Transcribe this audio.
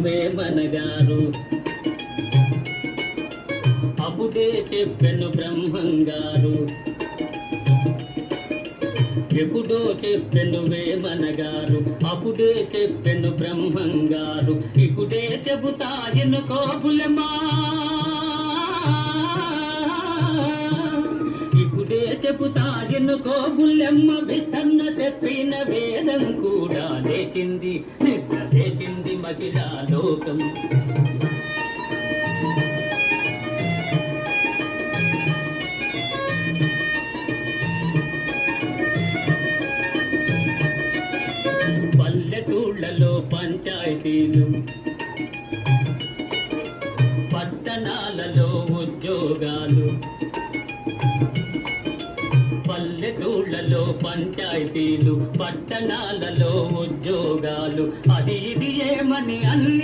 వేమనగారు. అప్పుడే చెప్పెను బ్రహ్మంగారు, ఎప్పుడో చెప్పెను వేమనగారు, అప్పుడే చెప్పెను బ్రహ్మంగారు. ఇప్పుడే చెబుతా ఎన్నుకో బుల్లెమ్మా, ఇప్పుడే చెబుతా ఎన్నుకో బుల్లెమ్మ. విత్తన్న చెప్పిన వేదం కూడా లేచింది, నిద్ర లేచింది మహిళా లోకం. పల్లెటూళ్ళలో పంచాయతీలు, పట్టణాలలో ఉద్యోగాలు. పల్లెటూళ్ళలో పంచాయతీలు, పట్టణాలలో ఉద్యోగాలు. అది ఇది ఏమని అన్ని